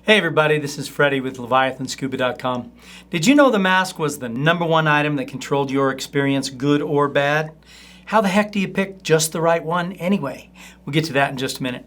Hey everybody, this is Freddy with LeviathanScuba.com. Did you know the mask was the #1 item that controlled your experience, good or bad? How the heck do you pick just the right one anyway? We'll get to that in just a minute.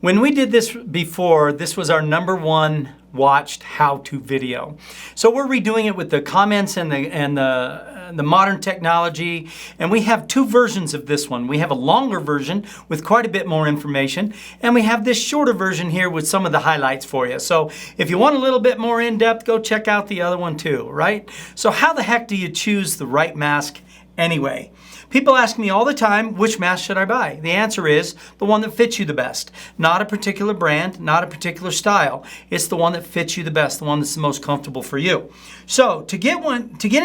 When we did this before, this was our #1 watched how-to video. So we're redoing it with the comments and the modern technology, and we have two versions of this one. We have a longer version with quite a bit more information, and we have this shorter version here with some of the highlights for you. So if you want a little bit more in-depth, go check out the other one too, right? So how the heck do you choose the right mask anyway? People ask me all the time, which mask should I buy? The answer is the one that fits you the best. Not a particular brand, not a particular style. It's the one that fits you the best, the one that's the most comfortable for you. So to get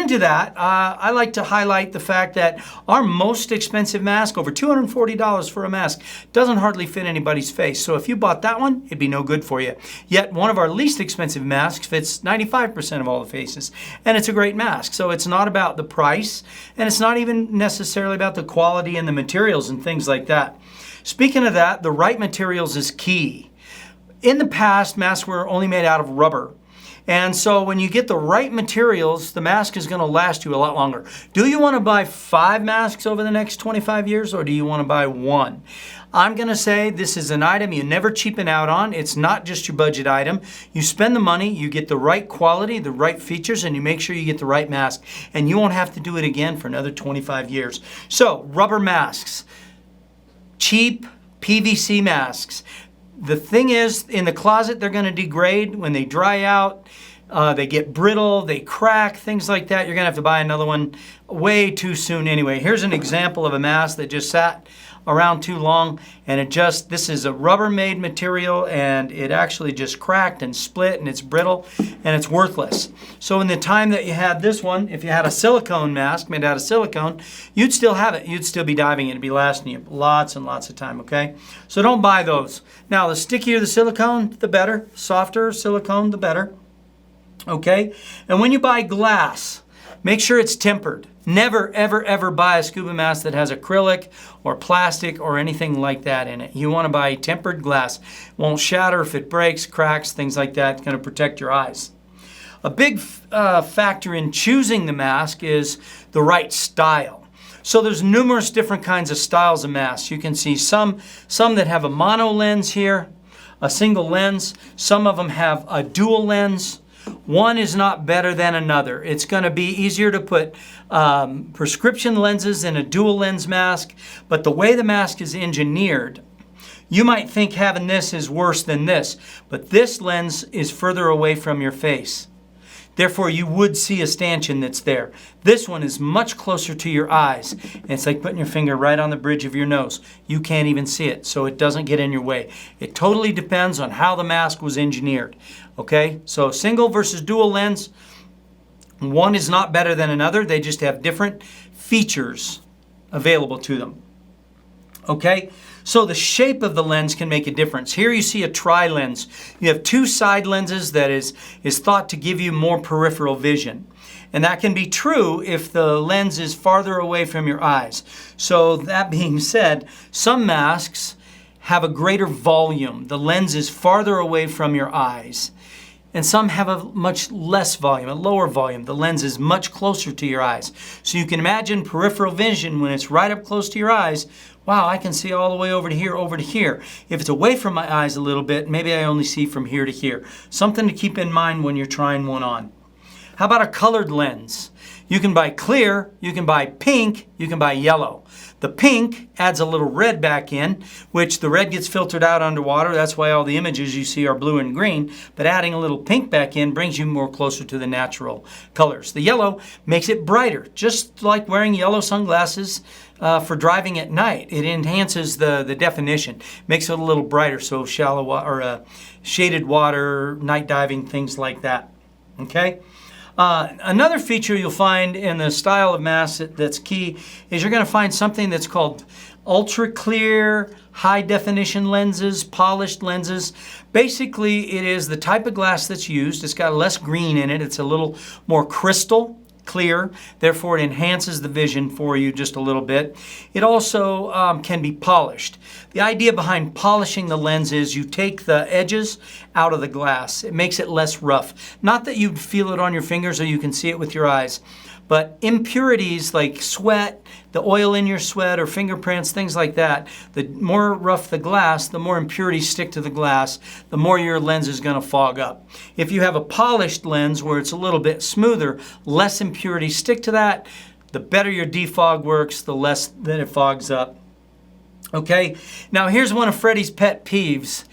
into that, I like to highlight the fact that our most expensive mask, over $240 for a mask, doesn't hardly fit anybody's face. So if you bought that one, it'd be no good for you. Yet one of our least expensive masks fits 95% of all the faces, and it's a great mask. So it's not about the price, and it's not even necessarily about the quality and the materials and things like that. Speaking of that, the right materials is key. In the past, masks were only made out of rubber. And so when you get the right materials, the mask is going to last you a lot longer. Do you want to buy 5 masks over the next 25 years, or do you want to buy 1? I'm going to say this is an item you never cheapen out on. It's not just your budget item. You spend the money, you get the right quality, the right features, and you make sure you get the right mask. And you won't have to do it again for another 25 years. So, rubber masks. Cheap PVC masks. The thing is, in the closet, they're going to degrade when they dry out. They get brittle, they crack, things like that. You're going to have to buy another one way too soon anyway. Here's an example of a mask that just sat around too long, and this is a Rubbermaid material, and it actually just cracked and split, and it's brittle, and it's worthless. So in the time that you had this one, if you had a silicone mask made out of silicone, you'd still have it. You'd still be diving. It'd be lasting you lots and lots of time, okay? So don't buy those. Now, the stickier the silicone, the better. Softer silicone, the better. Okay? And when you buy glass, make sure it's tempered. Never, ever, ever buy a scuba mask that has acrylic or plastic or anything like that in it. You want to buy tempered glass. It won't shatter if it breaks, cracks, things like that. It's going to protect your eyes. A big factor in choosing the mask is the right style. So there's numerous different kinds of styles of masks. You can see some that have a mono lens here, a single lens. Some of them have a dual lens. One is not better than another. It's going to be easier to put prescription lenses in a dual lens mask, but the way the mask is engineered, you might think having this is worse than this, but this lens is further away from your face. Therefore, you would see a stanchion that's there. This one is much closer to your eyes. And it's like putting your finger right on the bridge of your nose. You can't even see it, so it doesn't get in your way. It totally depends on how the mask was engineered. Okay, so single versus dual lens, one is not better than another. They just have different features available to them. Okay, so the shape of the lens can make a difference. Here you see a tri-lens. You have 2 side lenses that is thought to give you more peripheral vision. And that can be true if the lens is farther away from your eyes. So that being said, some masks have a greater volume. The lens is farther away from your eyes. And some have a much less volume, a lower volume. The lens is much closer to your eyes. So you can imagine peripheral vision when it's right up close to your eyes. Wow, I can see all the way over to here, over to here. If it's away from my eyes a little bit, maybe I only see from here to here. Something to keep in mind when you're trying one on. How about a colored lens? You can buy clear, you can buy pink, you can buy yellow. The pink adds a little red back in, which the red gets filtered out underwater. That's why all the images you see are blue and green. But adding a little pink back in brings you more closer to the natural colors. The yellow makes it brighter, just like wearing yellow sunglasses for driving at night. It enhances the definition, makes it a little brighter, so shallow or shaded water, night diving, things like that. Okay. Another feature you'll find in the style of mask that's key is you're going to find something that's called ultra clear, high definition lenses, polished lenses. Basically, it is the type of glass that's used. It's got less green in it. It's a little more crystal clear, therefore it enhances the vision for you just a little bit. It also can be polished. The idea behind polishing the lens is you take the edges out of the glass. It makes it less rough. Not that you'd feel it on your fingers or you can see it with your eyes, but impurities like sweat, the oil in your sweat or fingerprints, things like that, the more rough the glass, the more impurities stick to the glass, the more your lens is going to fog up. If you have a polished lens where it's a little bit smoother, less impurities stick to that, the better your defog works, the less that it fogs up. Okay, now here's one of Freddy's pet peeves,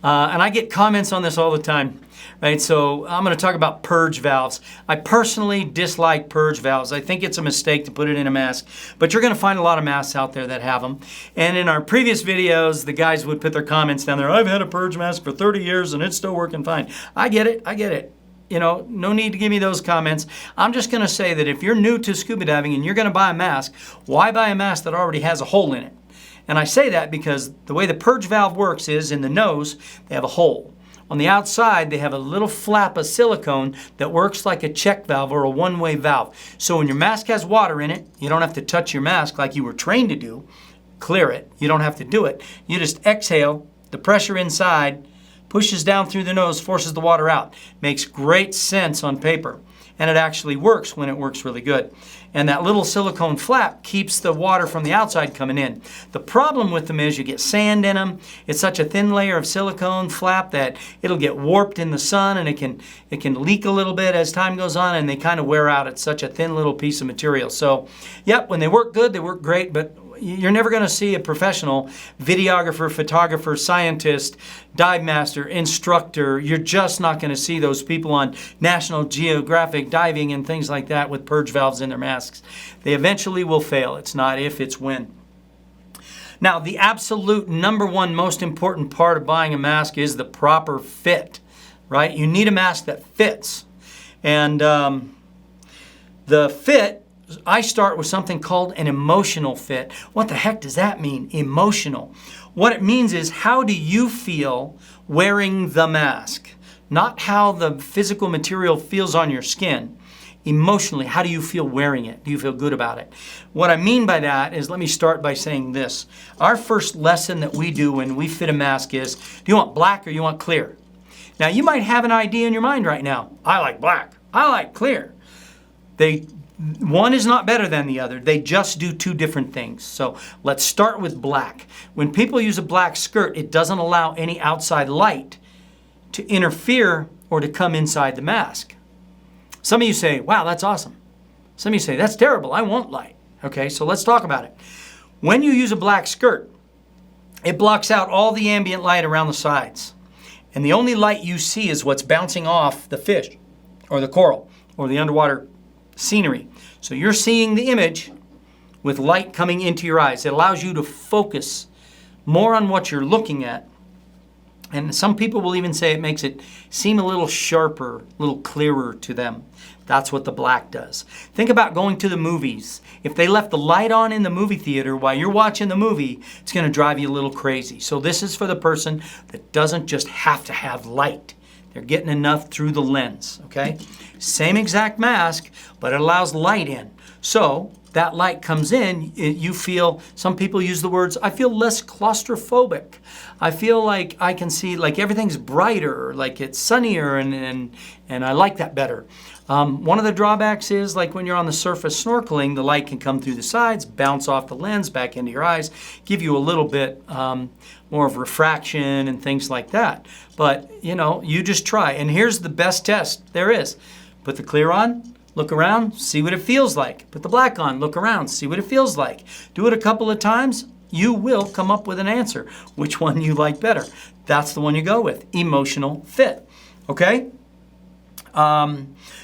and I get comments on this all the time. Right, so I'm going to talk about purge valves. I personally dislike purge valves. I think it's a mistake to put it in a mask, but you're going to find a lot of masks out there that have them. And in our previous videos, the guys would put their comments down there. I've had a purge mask for 30 years and it's still working fine. I get it. I get it. You know, no need to give me those comments. I'm just going to say that if you're new to scuba diving and you're going to buy a mask, why buy a mask that already has a hole in it? And I say that because the way the purge valve works is in the nose, they have a hole. On the outside, they have a little flap of silicone that works like a check valve or a one-way valve. So when your mask has water in it, you don't have to touch your mask like you were trained to do. Clear it. You don't have to do it. You just exhale. The pressure inside pushes down through the nose, forces the water out. Makes great sense on paper. And it actually works when it works really good. And that little silicone flap keeps the water from the outside coming in. The problem with them is you get sand in them. It's such a thin layer of silicone flap that it'll get warped in the sun and it can leak a little bit as time goes on and they kind of wear out. It's such a thin little piece of material. So, yep, when they work good, they work great, but you're never going to see a professional videographer, photographer, scientist, dive master, instructor. You're just not going to see those people on National Geographic diving and things like that with purge valves in their masks. They eventually will fail. It's not if, it's when. Now, the absolute number one most important part of buying a mask is the proper fit, right? You need a mask that fits. And the fit, I start with something called an emotional fit. What the heck does that mean, emotional? What it means is how do you feel wearing the mask? Not how the physical material feels on your skin. Emotionally, how do you feel wearing it? Do you feel good about it? What I mean by that is, let me start by saying this. Our first lesson that we do when we fit a mask is, do you want black or you want clear? Now, you might have an idea in your mind right now. I like black. I like clear. One is not better than the other. They just do two different things. So let's start with black. When people use a black skirt, it doesn't allow any outside light to interfere or to come inside the mask. Some of you say, wow, that's awesome. Some of you say, that's terrible. I want light. Okay, so let's talk about it. When you use a black skirt, it blocks out all the ambient light around the sides. And the only light you see is what's bouncing off the fish or the coral or the underwater scenery. So you're seeing the image with light coming into your eyes. It allows you to focus more on what you're looking at. And some people will even say it makes it seem a little sharper, a little clearer to them. That's what the black does. Think about going to the movies. If they left the light on in the movie theater while you're watching the movie, it's going to drive you a little crazy. So this is for the person that doesn't just have to have light. They're getting enough through the lens, okay? Same exact mask, but it allows light in. So that light comes in, you feel, some people use the words, I feel less claustrophobic. I feel like I can see, like everything's brighter, like it's sunnier, and I like that better. One of the drawbacks is, like when you're on the surface snorkeling, the light can come through the sides, bounce off the lens, back into your eyes, give you a little bit more of refraction and things like that. But, you know, you just try. And here's the best test there is. Put the clear on, look around, see what it feels like. Put the black on, look around, see what it feels like. Do it a couple of times, you will come up with an answer. Which one you like better. That's the one you go with, emotional fit, okay?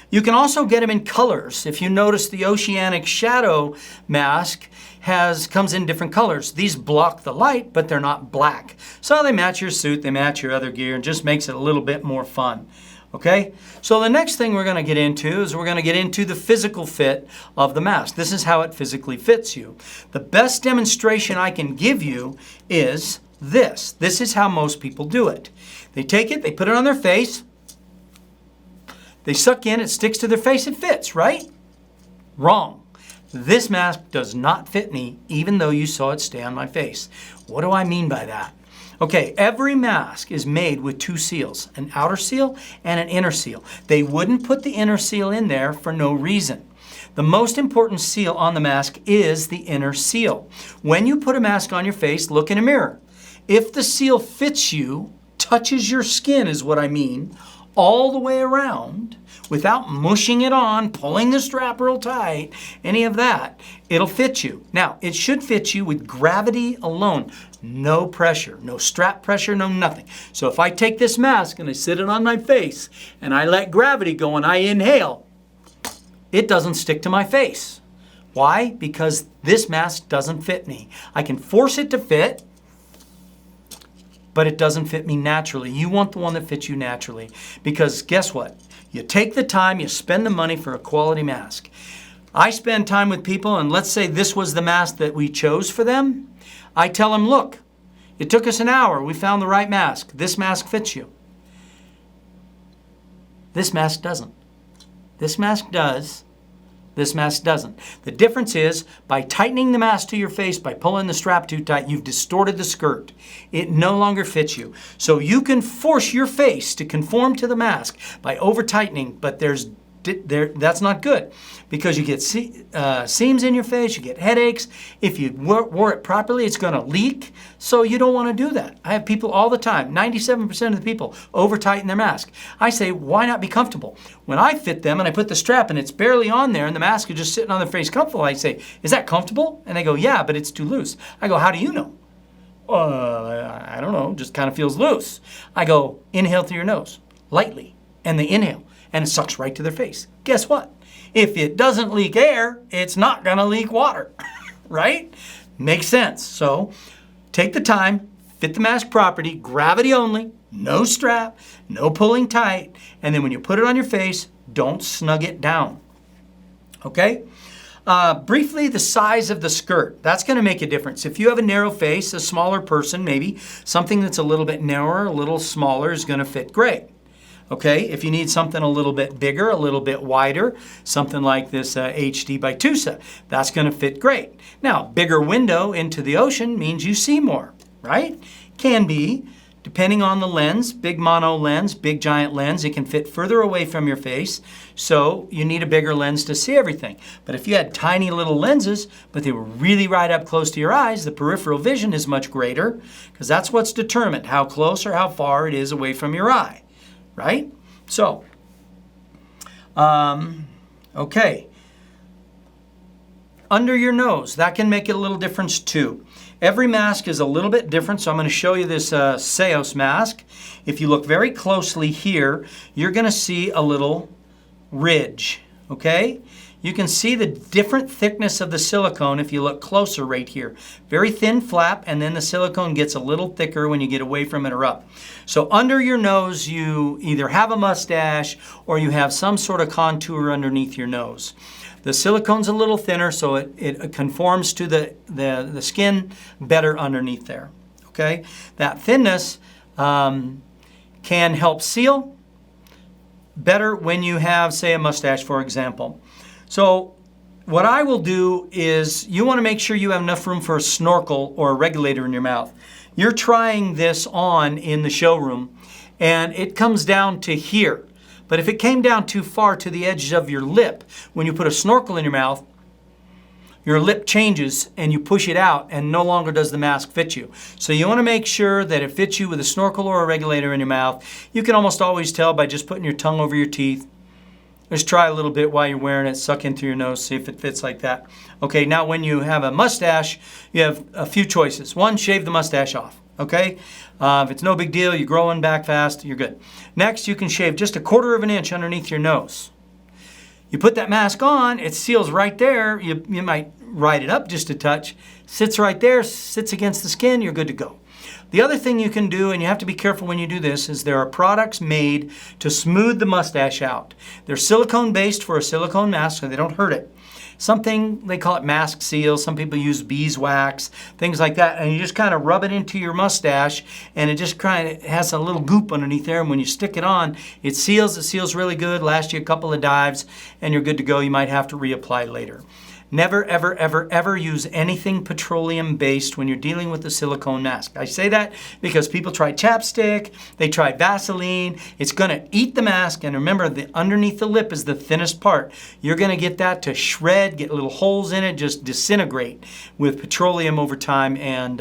You can also get them in colors. If you notice, the oceanic shadow mask comes in different colors. These block the light, but they're not black. So they match your suit, they match your other gear, and just makes it a little bit more fun. Okay, so the next thing we're going to get into is we're going to get into the physical fit of the mask. This is how it physically fits you. The best demonstration I can give you is this. This is how most people do it. They take it, they put it on their face, they suck in, it sticks to their face, it fits, right? Wrong. This mask does not fit me, even though you saw it stay on my face. What do I mean by that? Okay, every mask is made with two seals, an outer seal and an inner seal. They wouldn't put the inner seal in there for no reason. The most important seal on the mask is the inner seal. When you put a mask on your face, look in a mirror. If the seal fits you, touches your skin is what I mean, all the way around, without mushing it on, pulling the strap real tight, any of that, it'll fit you. Now, it should fit you with gravity alone. No pressure, no strap pressure, no nothing. So if I take this mask and I sit it on my face and I let gravity go and I inhale, it doesn't stick to my face. Why? Because this mask doesn't fit me. I can force it to fit, but it doesn't fit me naturally. You want the one that fits you naturally, because guess what? You take the time, you spend the money for a quality mask. I spend time with people, and let's say this was the mask that we chose for them. I tell them, look, it took us an hour. We found the right mask. This mask fits you. This mask doesn't. This mask does. This mask doesn't. The difference is, by tightening the mask to your face, by pulling the strap too tight, you've distorted the skirt. It no longer fits you. So you can force your face to conform to the mask by over-tightening, but that's not good, because you get seams in your face, you get headaches. If you wore it properly, it's going to leak, so you don't want to do that. I have people all the time, 97% of the people, over-tighten their mask. I say, why not be comfortable? When I fit them and I put the strap and it's barely on there and the mask is just sitting on their face comfortable, I say, is that comfortable? And they go, yeah, but it's too loose. I go, how do you know? I don't know, just kind of feels loose. I go, inhale through your nose, lightly, and they inhale. And it sucks right to their face. Guess what? If it doesn't leak air, it's not going to leak water, right? Makes sense. So take the time, fit the mask properly, gravity only, no strap, no pulling tight, and then when you put it on your face, don't snug it down, okay? Briefly, the size of the skirt. That's going to make a difference. If you have a narrow face, a smaller person maybe, something that's a little bit narrower, a little smaller is going to fit great. Okay, if you need something a little bit bigger, a little bit wider, something like this HD by Tusa, that's going to fit great. Now, bigger window into the ocean means you see more, right? Can be, depending on the lens, big mono lens, big giant lens, it can fit further away from your face, so you need a bigger lens to see everything. But if you had tiny little lenses, but they were really right up close to your eyes, the peripheral vision is much greater, because that's what's determined, how close or how far it is away from your eye. Right? So, okay. Under your nose, that can make it a little difference too. Every mask is a little bit different, so I'm going to show you this Seos mask. If you look very closely here, you're going to see a little ridge, okay? You can see the different thickness of the silicone if you look closer right here. Very thin flap, and then the silicone gets a little thicker when you get away from it or up. So under your nose, you either have a mustache or you have some sort of contour underneath your nose. The silicone's a little thinner, so it conforms to the skin better underneath there. Okay? That thinness can help seal better when you have, say, a mustache, for example. So what I will do is, you want to make sure you have enough room for a snorkel or a regulator in your mouth. You're trying this on in the showroom, and it comes down to here. But if it came down too far to the edge of your lip, when you put a snorkel in your mouth, your lip changes and you push it out, and no longer does the mask fit you. So you want to make sure that it fits you with a snorkel or a regulator in your mouth. You can almost always tell by just putting your tongue over your teeth. Just try a little bit while you're wearing it, suck in through your nose, see if it fits like that. Okay, now when you have a mustache, you have a few choices. One, shave the mustache off, okay? If it's no big deal, you're growing back fast, you're good. Next, you can shave just 1/4 of an inch underneath your nose. You put that mask on, it seals right there. You might ride it up just a touch. Sits right there, sits against the skin, you're good to go. The other thing you can do, and you have to be careful when you do this, is there are products made to smooth the mustache out. They're silicone based for a silicone mask so they don't hurt it. Something, they call it mask seal. Some people use beeswax, things like that. And you just kind of rub it into your mustache and it just kind of has a little goop underneath there. And when you stick it on, it seals really good, lasts you a couple of dives, and you're good to go. You might have to reapply later. Never, ever, ever, ever use anything petroleum-based when you're dealing with a silicone mask. I say that because people try chapstick, they try Vaseline. It's going to eat the mask, and remember, underneath the lip is the thinnest part. You're going to get that to shred, get little holes in it, just disintegrate with petroleum over time. And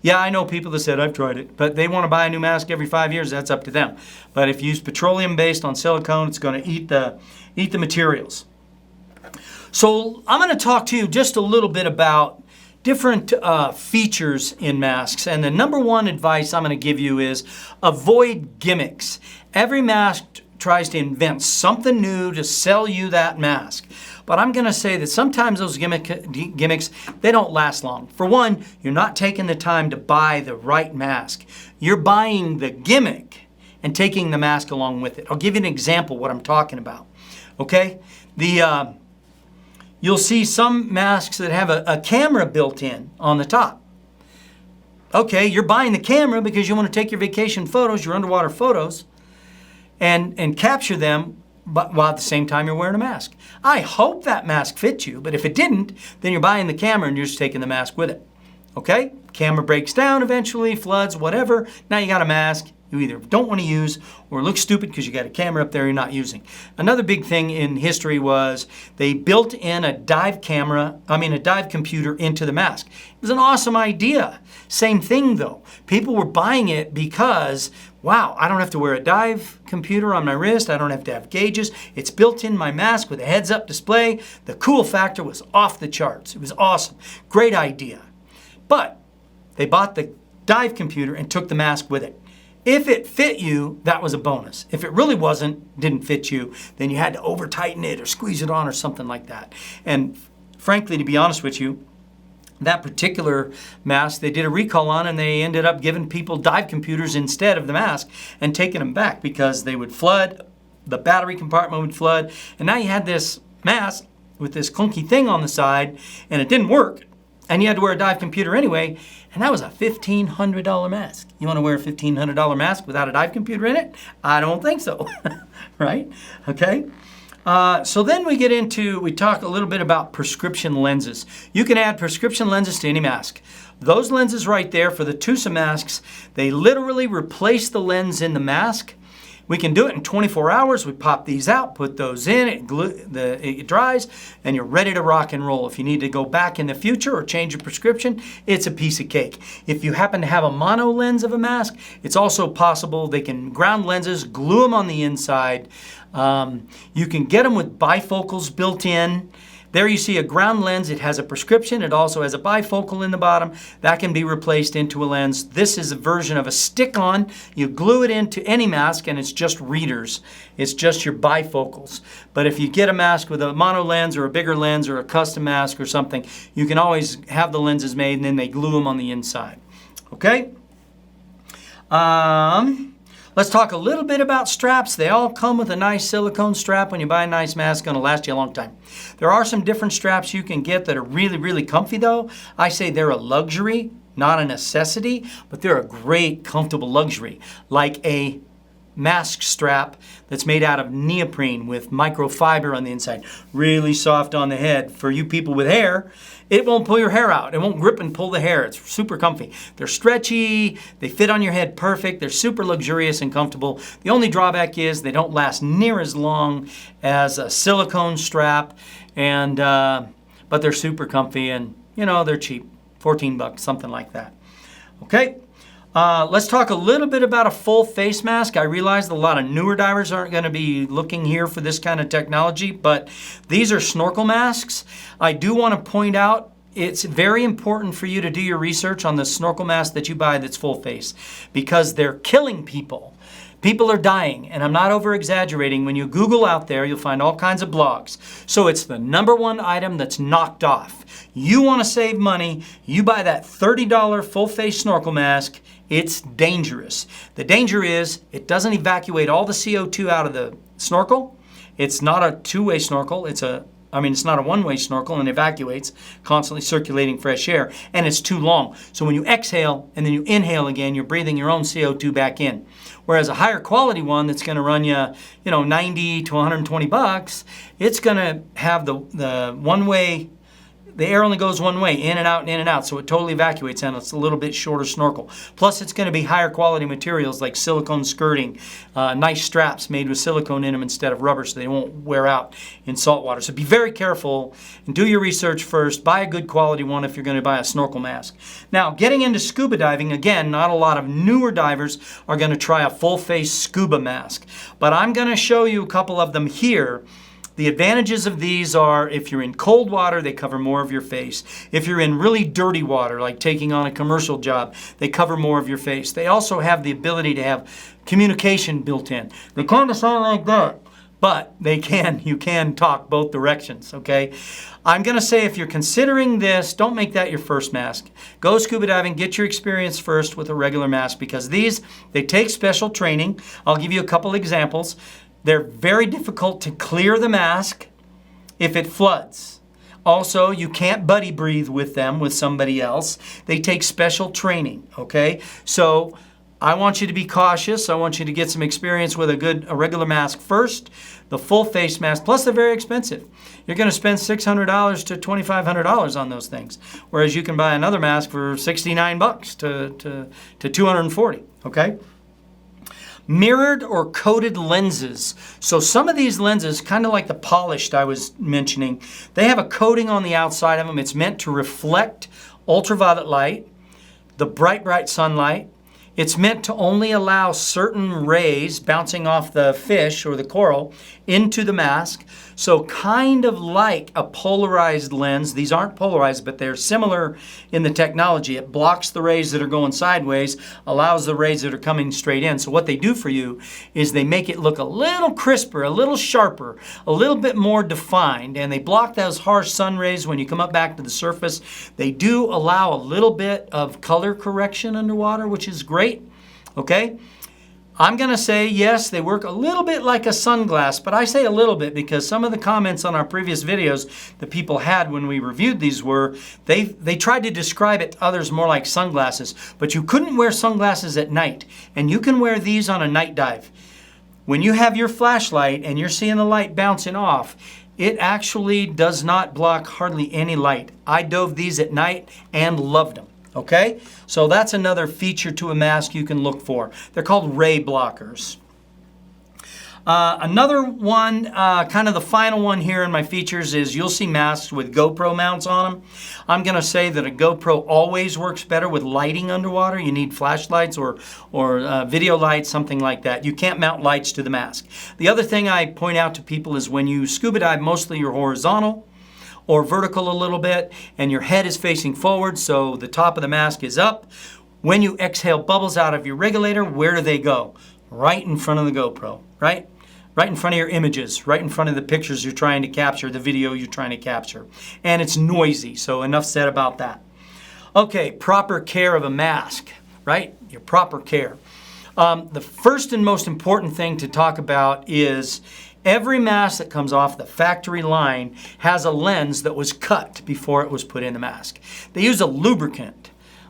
yeah, I know people that said, I've tried it, but they want to buy a new mask every 5 years. That's up to them. But if you use petroleum-based on silicone, it's going to eat the materials. So I'm going to talk to you just a little bit about different features in masks. And the number one advice I'm going to give you is avoid gimmicks. Every mask tries to invent something new to sell you that mask. But I'm going to say that sometimes those gimmicks, they don't last long. For one, you're not taking the time to buy the right mask. You're buying the gimmick and taking the mask along with it. I'll give you an example of what I'm talking about. Okay? You'll see some masks that have a camera built in on the top. Okay, you're buying the camera because you want to take your vacation photos, your underwater photos, and capture them, but while at the same time you're wearing a mask. I hope that mask fits you, but if it didn't, then you're buying the camera and you're just taking the mask with it. Okay, camera breaks down eventually, floods, whatever. Now you got a mask you either don't want to use or look stupid because you got a camera up there you're not using. Another big thing in history was they built in a dive computer into the mask. It was an awesome idea. Same thing though. People were buying it because, wow, I don't have to wear a dive computer on my wrist. I don't have to have gauges. It's built in my mask with a heads-up display. The cool factor was off the charts. It was awesome. Great idea. But they bought the dive computer and took the mask with it. If it fit you, that was a bonus. If it really didn't fit you, then you had to over-tighten it or squeeze it on or something like that. And frankly, to be honest with you, that particular mask, they did a recall on and they ended up giving people dive computers instead of the mask and taking them back because they would flood, the battery compartment would flood, and now you had this mask with this clunky thing on the side and it didn't work. And you had to wear a dive computer anyway, and that was a $1,500 mask. You want to wear a $1,500 mask without a dive computer in it? I don't think so, right? Okay. So then we talk a little bit about prescription lenses. You can add prescription lenses to any mask. Those lenses right there for the TUSA masks, they literally replace the lens in the mask. We can do it in 24 hours. We pop these out, put those in, it dries, and you're ready to rock and roll. If you need to go back in the future or change your prescription, it's a piece of cake. If you happen to have a mono lens of a mask, it's also possible. They can ground lenses, glue them on the inside. You can get them with bifocals built in. There you see a ground lens. It has a prescription. It also has a bifocal in the bottom. That can be replaced into a lens. This is a version of a stick-on. You glue it into any mask and it's just readers. It's just your bifocals. But if you get a mask with a mono lens or a bigger lens or a custom mask or something, you can always have the lenses made and then they glue them on the inside. Okay? Let's talk a little bit about straps. They all come with a nice silicone strap. When you buy a nice mask, it's going to last you a long time. There are some different straps you can get that are really, really comfy though. I say they're a luxury, not a necessity, but they're a great, comfortable luxury. Like a mask strap that's made out of neoprene with microfiber on the inside. Really soft on the head. For you people with hair, it won't pull your hair out. It won't grip and pull the hair. It's super comfy. They're stretchy. They fit on your head perfect. They're super luxurious and comfortable. The only drawback is they don't last near as long as a silicone strap, and but they're super comfy and, you know, they're cheap. $14, something like that. Okay. Let's talk a little bit about a full face mask. I realize that a lot of newer divers aren't going to be looking here for this kind of technology, but these are snorkel masks. I do want to point out it's very important for you to do your research on the snorkel mask that you buy that's full face because they're killing people. People are dying, and I'm not over-exaggerating. When you Google out there, you'll find all kinds of blogs. So it's the number one item that's knocked off. You want to save money, you buy that $30 full-face snorkel mask, it's dangerous. The danger is it doesn't evacuate all the CO2 out of the snorkel. It's not a two-way snorkel. It's not a one-way snorkel and evacuates, constantly circulating fresh air, and it's too long. So when you exhale and then you inhale again, you're breathing your own CO2 back in. Whereas a higher quality one that's going to run you, 90 to 120 bucks, it's going to have the one-way. The air only goes one way, in and out, so it totally evacuates, and it's a little bit shorter snorkel. Plus, it's going to be higher quality materials like silicone skirting, nice straps made with silicone in them instead of rubber so they won't wear out in salt water. So be very careful and do your research first. Buy a good quality one if you're going to buy a snorkel mask. Now, getting into scuba diving, again, not a lot of newer divers are going to try a full-face scuba mask, but I'm going to show you a couple of them here. The advantages of these are if you're in cold water, they cover more of your face. If you're in really dirty water, like taking on a commercial job, they cover more of your face. They also have the ability to have communication built in. They kind of sound like that, but you can talk both directions, okay? I'm going to say if you're considering this, don't make that your first mask. Go scuba diving, get your experience first with a regular mask because they take special training. I'll give you a couple examples. They're very difficult to clear the mask if it floods. Also, you can't buddy breathe with them, with somebody else. They take special training, okay? So I want you to be cautious. I want you to get some experience with a regular mask first, the full face mask, plus they're very expensive. You're going to spend $600 to $2,500 on those things, whereas you can buy another mask for $69 to $240, okay? Mirrored or coated lenses. So some of these lenses, kind of like the polished I was mentioning, they have a coating on the outside of them. It's meant to reflect ultraviolet light, the bright sunlight. It's meant to only allow certain rays bouncing off the fish or the coral into the mask. So kind of like a polarized lens. These aren't polarized, but they're similar in the technology. It blocks the rays that are going sideways, allows the rays that are coming straight in. So what they do for you is they make it look a little crisper, a little sharper, a little bit more defined, and they block those harsh sun rays when you come up back to the surface. They do allow a little bit of color correction underwater, which is great, okay? I'm going to say, yes, they work a little bit like a sunglass, but I say a little bit because some of the comments on our previous videos that people had when we reviewed these were, they tried to describe it to others more like sunglasses, but you couldn't wear sunglasses at night, and you can wear these on a night dive. When you have your flashlight and you're seeing the light bouncing off, it actually does not block hardly any light. I dove these at night and loved them. Okay, so that's another feature to a mask you can look for. They're called ray blockers. Another one, kind of the final one here in my features is you'll see masks with GoPro mounts on them. I'm going to say that a GoPro always works better with lighting underwater. You need flashlights or video lights, something like that. You can't mount lights to the mask. The other thing I point out to people is when you scuba dive, mostly you're horizontal or vertical a little bit, and your head is facing forward, so the top of the mask is up. When you exhale bubbles out of your regulator, where do they go? Right in front of the GoPro, right? Right in front of your images, right in front of the pictures you're trying to capture, the video you're trying to capture. And it's noisy, so enough said about that. Okay, proper care of a mask, right? Your proper care. The first and most important thing to talk about is every mask that comes off the factory line has a lens that was cut before it was put in the mask. They use a lubricant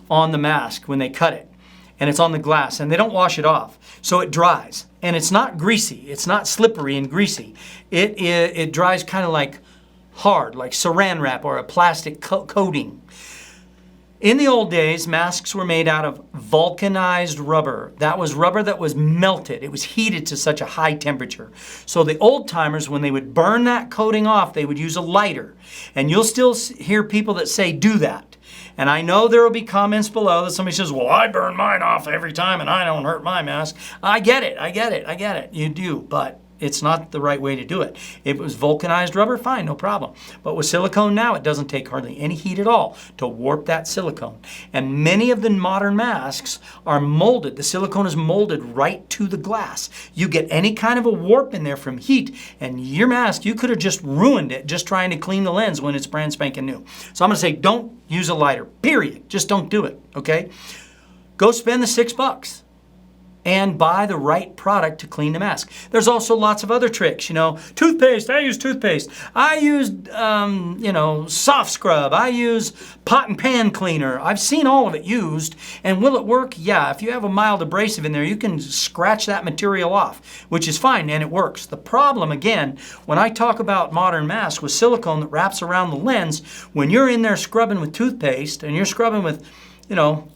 on the mask when they cut it, and it's on the glass, and they don't wash it off, so it dries. And it's not greasy. It's not slippery and greasy. It dries kind of like hard, like saran wrap or a plastic coating. In the old days, masks were made out of vulcanized rubber. That was rubber that was melted. It was heated to such a high temperature. So the old timers, when they would burn that coating off, they would use a lighter. And you'll still hear people that say, do that. And I know there will be comments below that somebody says, well, I burn mine off every time and I don't hurt my mask. I get it. You do, but it's not the right way to do it. If it was vulcanized rubber, fine, no problem. But with silicone now, it doesn't take hardly any heat at all to warp that silicone. And many of the modern masks are molded. The silicone is molded right to the glass. You get any kind of a warp in there from heat, and your mask, you could have just ruined it just trying to clean the lens when it's brand spanking new. So I'm going to say don't use a lighter, period. Just don't do it, okay? go spend the $6 and buy the right product to clean the mask. There's also lots of other tricks, you know. Toothpaste, I use toothpaste. I use, you know, soft scrub. I use pot and pan cleaner. I've seen all of it used. And will it work? Yeah, if you have a mild abrasive in there, you can scratch that material off, which is fine, and it works. The problem, again, when I talk about modern masks with silicone that wraps around the lens, when you're in there scrubbing with toothpaste and you're scrubbing with, you know,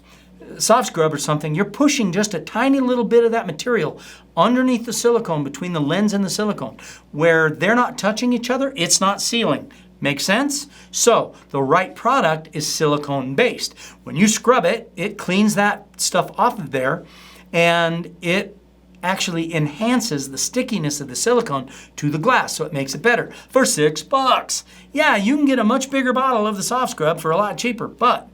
soft scrub or something, you're pushing just a tiny little bit of that material underneath the silicone, between the lens and the silicone. Where they're not touching each other, it's not sealing. Make sense? So the right product is silicone based. When you scrub it, it cleans that stuff off of there, and it actually enhances the stickiness of the silicone to the glass, so it makes it better for $6. Yeah, you can get a much bigger bottle of the soft scrub for a lot cheaper, but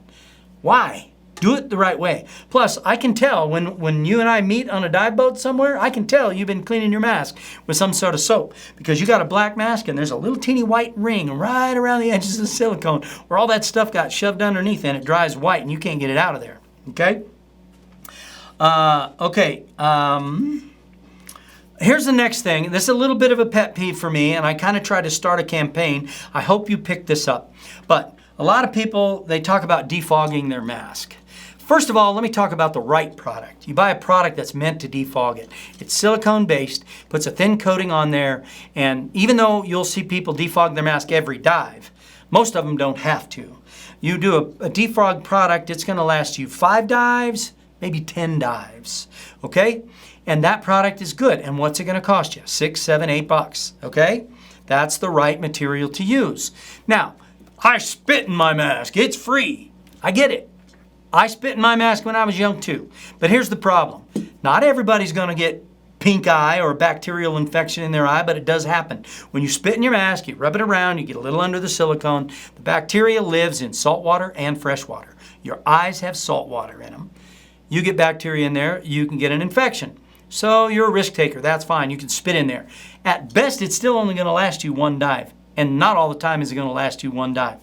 why? Do it the right way. Plus, I can tell when you and I meet on a dive boat somewhere, I can tell you've been cleaning your mask with some sort of soap, because you got a black mask and there's a little teeny white ring right around the edges of the silicone where all that stuff got shoved underneath, and it dries white and you can't get it out of there. Okay? Here's the next thing. This is a little bit of a pet peeve for me, and I kind of try to start a campaign. I hope you pick this up. But a lot of people, they talk about defogging their mask. First of all, let me talk about the right product. You buy a product that's meant to defog it. It's silicone based, puts a thin coating on there, and even though you'll see people defog their mask every dive, most of them don't have to. You do a defog product, it's going to last you 5 dives, maybe 10 dives, okay? And that product is good. And what's it going to cost you? $6, $7, $8, okay? That's the right material to use. Now, I spit in my mask. It's free. I get it. I spit in my mask when I was young too. But here's the problem. Not everybody's going to get pink eye or a bacterial infection in their eye, but it does happen. When you spit in your mask, you rub it around, you get a little under the silicone. The bacteria lives in salt water and fresh water. Your eyes have salt water in them. You get bacteria in there, you can get an infection. So you're a risk taker. That's fine. You can spit in there. At best, it's still only going to last you 1 dive. And not all the time is it going to last you 1 dive.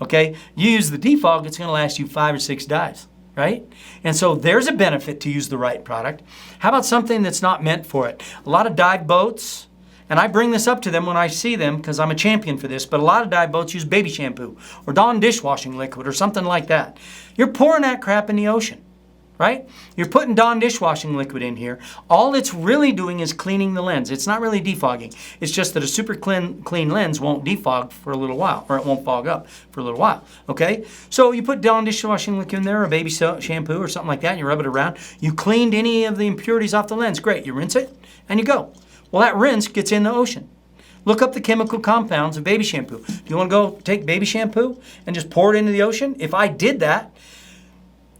Okay? You use the defog, it's going to last you 5 or 6 dives, right? And so there's a benefit to use the right product. How about something that's not meant for it? A lot of dive boats, and I bring this up to them when I see them because I'm a champion for this, but a lot of dive boats use baby shampoo or Dawn dishwashing liquid or something like that. You're pouring that crap in the ocean, right? You're putting Dawn dishwashing liquid in here. All it's really doing is cleaning the lens. It's not really defogging. It's just that a super clean lens won't defog for a little while, or it won't fog up for a little while, okay? So you put Dawn dishwashing liquid in there, or baby shampoo or something like that, and you rub it around. You cleaned any of the impurities off the lens. Great. You rinse it, and you go. Well, that rinse gets in the ocean. Look up the chemical compounds of baby shampoo. Do you want to go take baby shampoo and just pour it into the ocean? If I did that,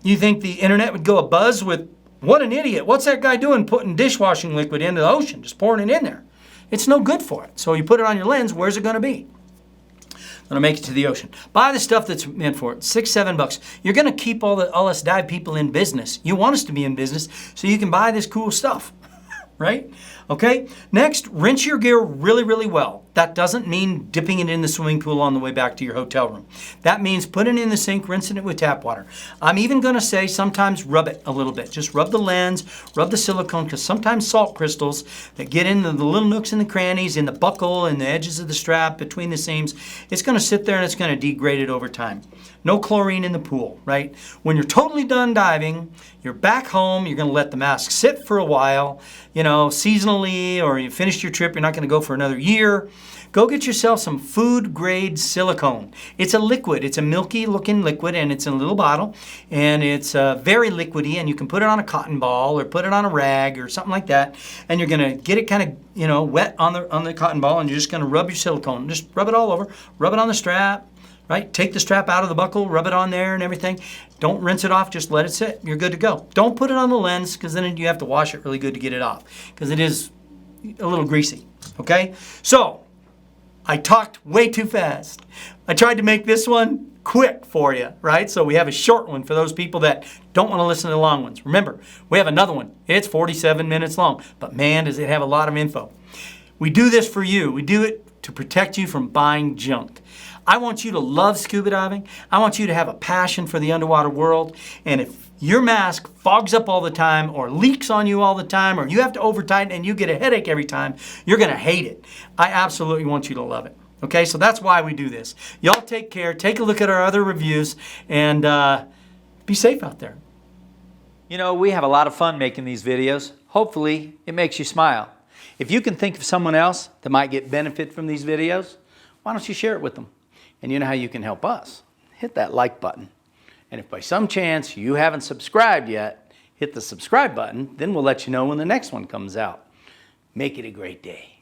you think the internet would go abuzz with, what an idiot, what's that guy doing putting dishwashing liquid into the ocean, just pouring it in there? It's no good for it. So you put it on your lens, where's it going to be? Going to make it to the ocean. Buy the stuff that's meant for it, $6, $7. You're going to keep all us dive people in business. You want us to be in business so you can buy this cool stuff, right? Okay, next, rinse your gear really, really well. That doesn't mean dipping it in the swimming pool on the way back to your hotel room. That means putting it in the sink, rinsing it with tap water. I'm even going to say sometimes rub it a little bit. Just rub the lens, rub the silicone, because sometimes salt crystals that get into the little nooks and the crannies, in the buckle, and the edges of the strap, between the seams, it's going to sit there and it's going to degrade it over time. No chlorine in the pool, right? When you're totally done diving, you're back home, you're going to let the mask sit for a while, you know, seasonally, or you finished your trip, you're not going to go for another year. Go get yourself some food grade silicone. It's a liquid. It's a milky looking liquid, and it's in a little bottle, and it's very liquidy, and you can put it on a cotton ball or put it on a rag or something like that, and you're going to get it kind of, you know, wet on the cotton ball, and you're just going to rub your silicone. Just rub it all over. Rub it on the strap, right? Take the strap out of the buckle, rub it on there and everything. Don't rinse it off. Just let it sit. You're good to go. Don't put it on the lens, because then you have to wash it really good to get it off, because it is a little greasy, okay? So, I talked way too fast. I tried to make this one quick for you, right? So we have a short one for those people that don't want to listen to the long ones. Remember, we have another one. It's 47 minutes long, but man, does it have a lot of info. We do this for you. We do it to protect you from buying junk. I want you to love scuba diving. I want you to have a passion for the underwater world. And if your mask fogs up all the time or leaks on you all the time, or you have to over tighten and you get a headache every time, you're going to hate it. I absolutely want you to love it. Okay, so that's why we do this. Y'all take care. Take a look at our other reviews and be safe out there. You know, we have a lot of fun making these videos. Hopefully, it makes you smile. If you can think of someone else that might get benefit from these videos, why don't you share it with them? And you know how you can help us? Hit that like button. And if by some chance you haven't subscribed yet, hit the subscribe button, then we'll let you know when the next one comes out. Make it a great day.